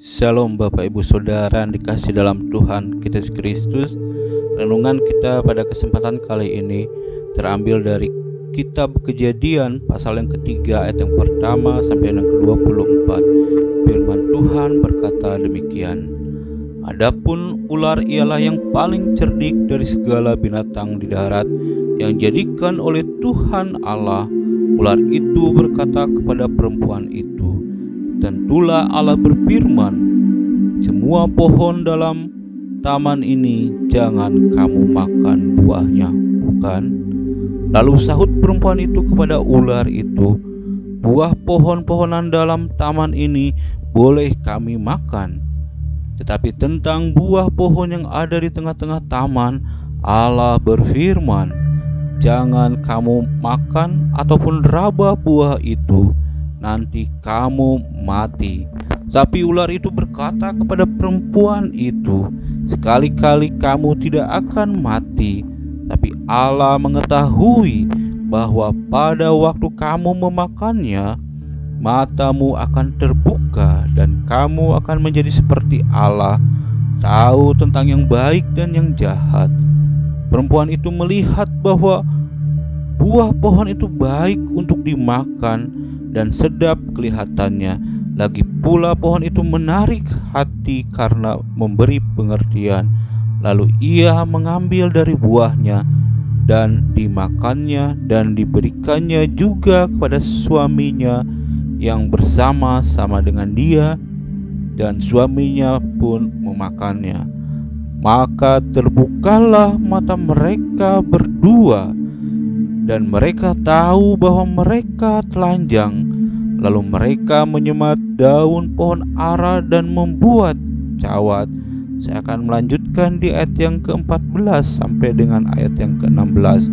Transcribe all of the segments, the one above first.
Shalom Bapak Ibu Saudara yang dikasih dalam Tuhan kita Yesus Kristus. Renungan kita pada kesempatan kali ini terambil dari Kitab Kejadian pasal yang ketiga ayat yang pertama sampai yang ke-24. Firman Tuhan berkata demikian: Adapun ular ialah yang paling cerdik dari segala binatang di darat yang jadikan oleh Tuhan Allah. Ular itu berkata kepada perempuan itu, tentulah Allah berfirman, semua pohon dalam taman ini jangan kamu makan buahnya, bukan? Lalu sahut perempuan itu kepada ular itu, buah pohon-pohonan dalam taman ini boleh kami makan, tetapi tentang buah pohon yang ada di tengah-tengah taman, Allah berfirman, jangan kamu makan ataupun raba buah itu, nanti kamu mati. Tapi ular itu berkata kepada perempuan itu, sekali-kali kamu tidak akan mati. Tapi Allah mengetahui bahwa pada waktu kamu memakannya, matamu akan terbuka dan kamu akan menjadi seperti Allah, tahu tentang yang baik dan yang jahat. Perempuan itu melihat bahwa buah pohon itu baik untuk dimakan dan sedap kelihatannya. Lagi pula pohon itu menarik hati karena memberi pengertian. Lalu ia mengambil dari buahnya dan dimakannya dan diberikannya juga kepada suaminya yang bersama-sama dengan dia, dan suaminya pun memakannya. Maka terbukalah mata mereka berdua, dan mereka tahu bahwa mereka telanjang. Lalu mereka menyemat daun pohon ara dan membuat cawat. Saya akan melanjutkan di ayat yang ke-14 sampai dengan ayat yang ke-16.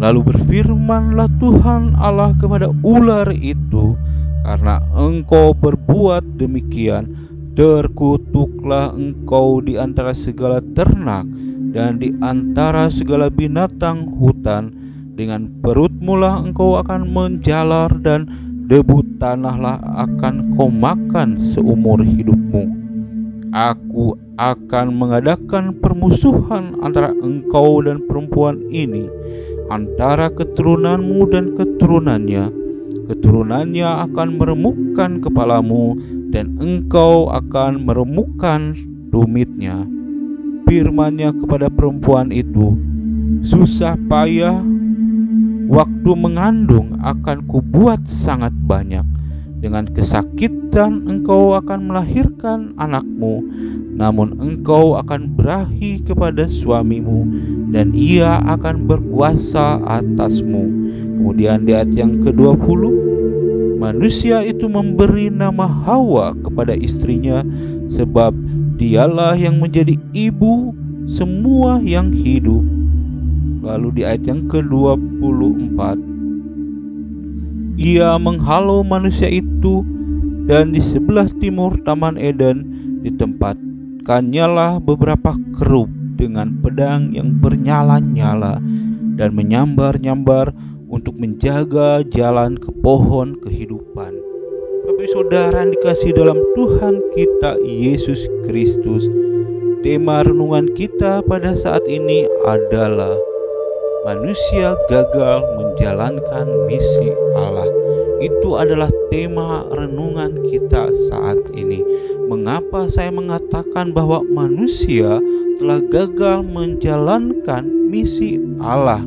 Lalu berfirmanlah Tuhan Allah kepada ular itu, karena engkau berbuat demikian, terkutuklah engkau di antara segala ternak dan di antara segala binatang hutan. Dengan perutmu lah engkau akan menjalar, dan debu tanahlah akan kau makan seumur hidupmu. Aku akan mengadakan permusuhan antara engkau dan perempuan ini, antara keturunanmu dan keturunannya. Keturunannya akan meremukkan kepalamu, dan engkau akan meremukkan tumitnya. Firman-Nya kepada perempuan itu, susah payah waktu mengandung akan kubuat sangat banyak. Dengan kesakitan engkau akan melahirkan anakmu, namun engkau akan berahi kepada suamimu, dan ia akan berkuasa atasmu. Kemudian di ayat yang ke-20, manusia itu memberi nama Hawa kepada istrinya, sebab dialah yang menjadi ibu semua yang hidup. Lalu di ayat yang ke-24, ia menghalau manusia itu, dan di sebelah timur Taman Eden ditempatkannya beberapa kerub dengan pedang yang bernyala-nyala dan menyambar-nyambar untuk menjaga jalan ke pohon kehidupan. Bapak saudara yang dikasihi dalam Tuhan kita Yesus Kristus, tema renungan kita pada saat ini adalah manusia gagal menjalankan misi Allah. Itu adalah tema renungan kita saat ini. Mengapa saya mengatakan bahwa manusia telah gagal menjalankan misi Allah?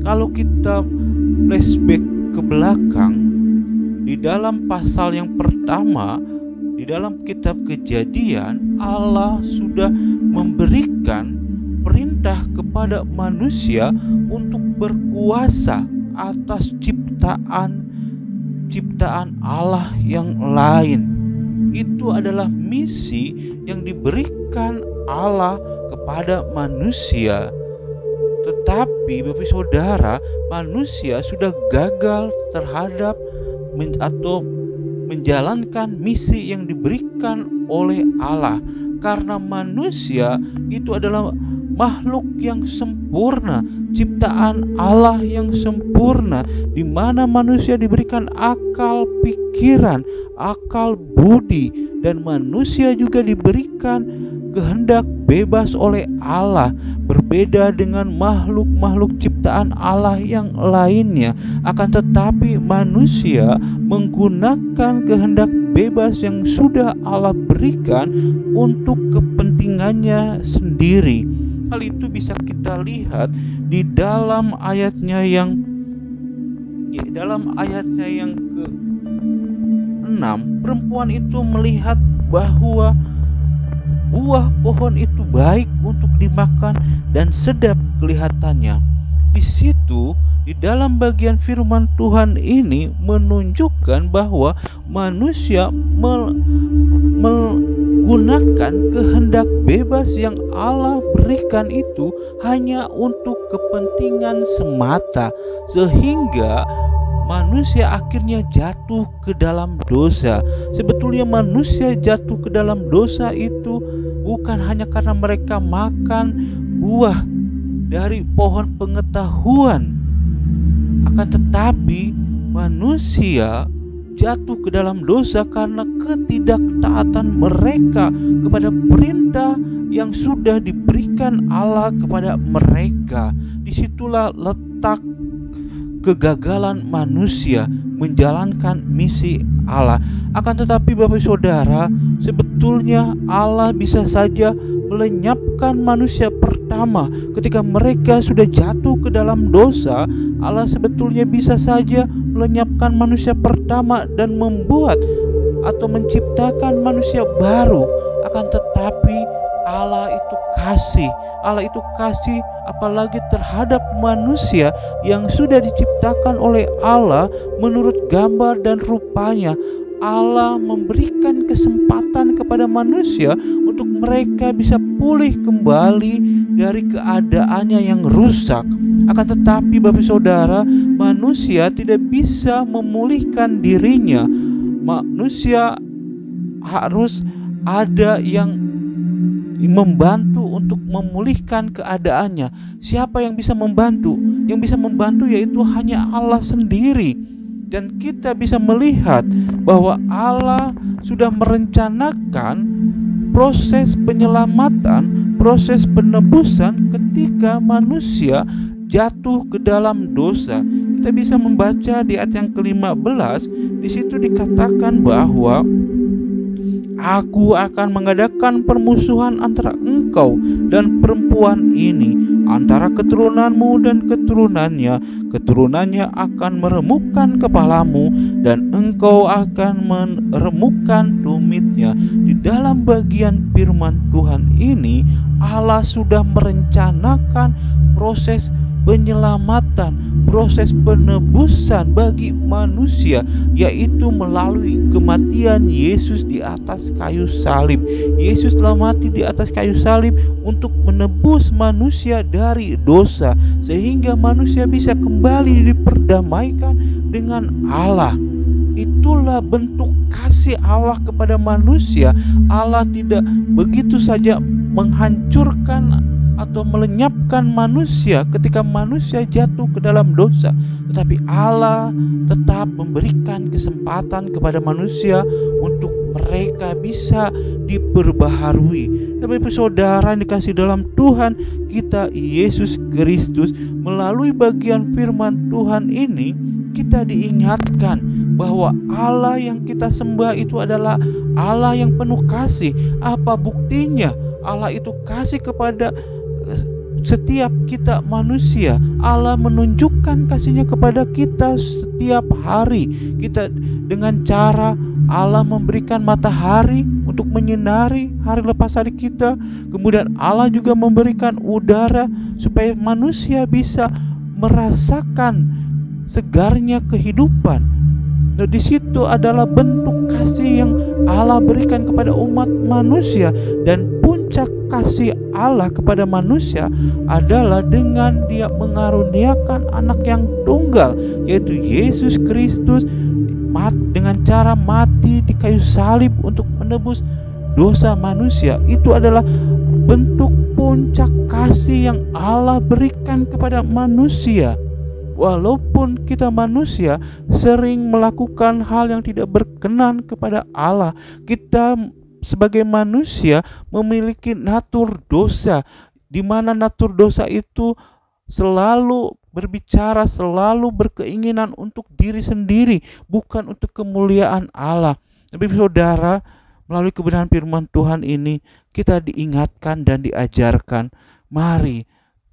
Kalau kita flashback ke belakang, di dalam pasal yang pertama di dalam kitab Kejadian, Allah sudah memberikan perintah kepada manusia untuk berkuasa atas ciptaan Allah yang lain. Itu adalah misi yang diberikan Allah kepada manusia. Tetapi Bapak Saudara, manusia sudah gagal terhadap atau menjalankan misi yang diberikan oleh Allah, karena manusia itu adalah makhluk yang sempurna, ciptaan Allah yang sempurna, di mana manusia diberikan akal pikiran, akal budi, dan manusia juga diberikan kehendak bebas oleh Allah, berbeda dengan makhluk-makhluk ciptaan Allah yang lainnya. Akan tetapi manusia menggunakan kehendak bebas yang sudah Allah berikan untuk kepentingannya sendiri. Hal itu bisa kita lihat di dalam ayatnya yang ke-6. Perempuan itu melihat bahwa buah pohon itu baik untuk dimakan dan sedap kelihatannya. Di situ, di dalam bagian firman Tuhan ini menunjukkan bahwa manusia menggunakan kehendak bebas yang Allah berikan itu hanya untuk kepentingan semata, sehingga manusia akhirnya jatuh ke dalam dosa. Sebetulnya manusia jatuh ke dalam dosa itu bukan hanya karena mereka makan buah dari pohon pengetahuan, akan tetapi manusia jatuh ke dalam dosa karena ketidaktaatan mereka kepada perintah yang sudah diberikan Allah kepada mereka. Disitulah letak kegagalan manusia menjalankan misi Allah. Akan tetapi Bapak Saudara, sebetulnya Allah bisa saja melenyapkan manusia pertama ketika mereka sudah jatuh ke dalam dosa. Allah sebetulnya bisa saja melenyapkan manusia pertama dan membuat atau menciptakan manusia baru. Akan tetapi Allah itu kasih. Allah itu kasih apalagi terhadap manusia yang sudah diciptakan oleh Allah menurut gambar dan rupanya. Allah memberikan kesempatan kepada manusia untuk mereka bisa pulih kembali dari keadaannya yang rusak. Akan tetapi Bapak Saudara, manusia tidak bisa memulihkan dirinya. Manusia harus ada yang membantu untuk memulihkan keadaannya. Siapa yang bisa membantu? Yang bisa membantu yaitu hanya Allah sendiri. Dan kita bisa melihat bahwa Allah sudah merencanakan proses penyelamatan, proses penebusan ketika manusia jatuh ke dalam dosa. Kita bisa membaca di ayat yang ke-15. Di situ dikatakan bahwa Aku akan mengadakan permusuhan antara engkau dan perempuan ini, antara keturunanmu dan keturunannya. Keturunannya akan meremukkan kepalamu dan engkau akan meremukkan tumitnya. Di dalam bagian firman Tuhan ini, Allah sudah merencanakan proses penyelamatan, proses penebusan bagi manusia, yaitu melalui kematian Yesus di atas kayu salib. Yesus telah mati di atas kayu salib untuk menebus manusia dari dosa, sehingga manusia bisa kembali diperdamaikan dengan Allah. Itulah bentuk kasih Allah kepada manusia. Allah tidak begitu saja menghancurkan atau melenyapkan manusia ketika manusia jatuh ke dalam dosa, tetapi Allah tetap memberikan kesempatan kepada manusia untuk mereka bisa diperbaharui. Bapak Saudara yang dikasihi dalam Tuhan kita Yesus Kristus, melalui bagian firman Tuhan ini kita diingatkan bahwa Allah yang kita sembah itu adalah Allah yang penuh kasih. Apa buktinya? Allah itu kasih kepada setiap kita manusia. Allah menunjukkan kasihnya kepada kita setiap hari. Kita dengan cara Allah memberikan matahari untuk menyinari hari lepas hari kita. Kemudian Allah juga memberikan udara supaya manusia bisa merasakan segarnya kehidupan. Nah, di situ adalah bentuk kasih yang Allah berikan kepada umat manusia, dan puncak kasih Allah kepada manusia adalah dengan Dia mengaruniakan anak yang tunggal, yaitu Yesus Kristus, dengan cara mati di kayu salib untuk menebus dosa manusia. Itu adalah bentuk puncak kasih yang Allah berikan kepada manusia. Walaupun kita manusia sering melakukan hal yang tidak berkenan kepada Allah, kita sebagai manusia memiliki natur dosa, di mana natur dosa itu selalu berbicara, selalu berkeinginan untuk diri sendiri, bukan untuk kemuliaan Allah. Tapi saudara, melalui kebenaran firman Tuhan ini kita diingatkan dan diajarkan, mari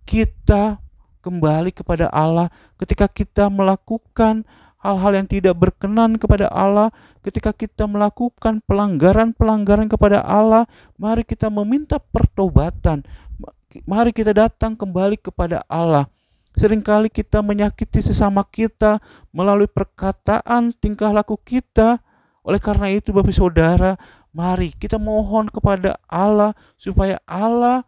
kita kembali kepada Allah ketika kita melakukan hal-hal yang tidak berkenan kepada Allah, ketika kita melakukan pelanggaran-pelanggaran kepada Allah. Mari kita meminta pertobatan, mari kita datang kembali kepada Allah. Seringkali kita menyakiti sesama kita melalui perkataan, tingkah laku kita. Oleh karena itu Bapak Saudara, mari kita mohon kepada Allah supaya Allah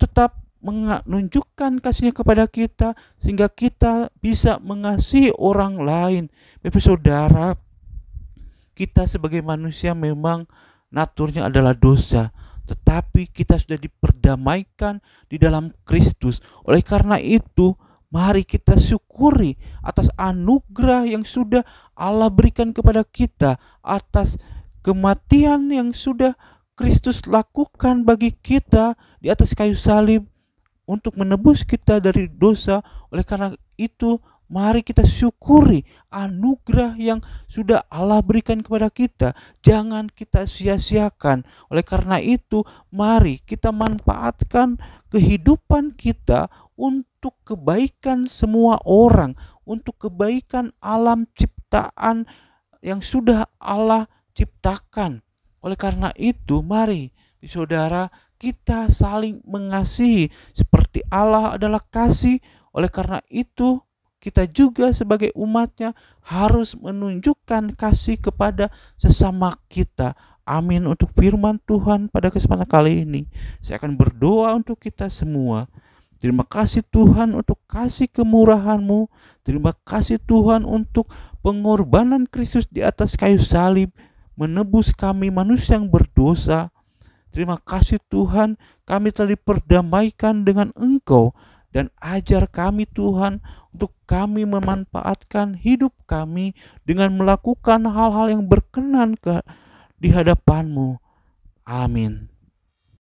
tetap menunjukkan kasihnya kepada kita, sehingga kita bisa mengasihi orang lain. Bapak Saudara, kita sebagai manusia memang naturnya adalah dosa, tetapi kita sudah diperdamaikan di dalam Kristus. Oleh karena itu, mari kita syukuri atas anugerah yang sudah Allah berikan kepada kita, atas kematian yang sudah Kristus lakukan bagi kita di atas kayu salib untuk menebus kita dari dosa. Oleh karena itu, mari kita syukuri anugerah yang sudah Allah berikan kepada kita. Jangan kita sia-siakan. Oleh karena itu, mari kita manfaatkan kehidupan kita untuk kebaikan semua orang, untuk kebaikan alam ciptaan yang sudah Allah ciptakan. Oleh karena itu, mari saudara, kita saling mengasihi seperti Allah adalah kasih. Oleh karena itu, kita juga sebagai umatnya harus menunjukkan kasih kepada sesama kita. Amin. Untuk firman Tuhan pada kesempatan kali ini, saya akan berdoa untuk kita semua. Terima kasih Tuhan untuk kasih kemurahan-Mu. Terima kasih Tuhan untuk pengorbanan Kristus di atas kayu salib, menebus kami manusia yang berdosa. Terima kasih Tuhan, kami telah diperdamaikan dengan Engkau, dan ajar kami Tuhan untuk kami memanfaatkan hidup kami dengan melakukan hal-hal yang berkenan di hadapan-Mu. Amin.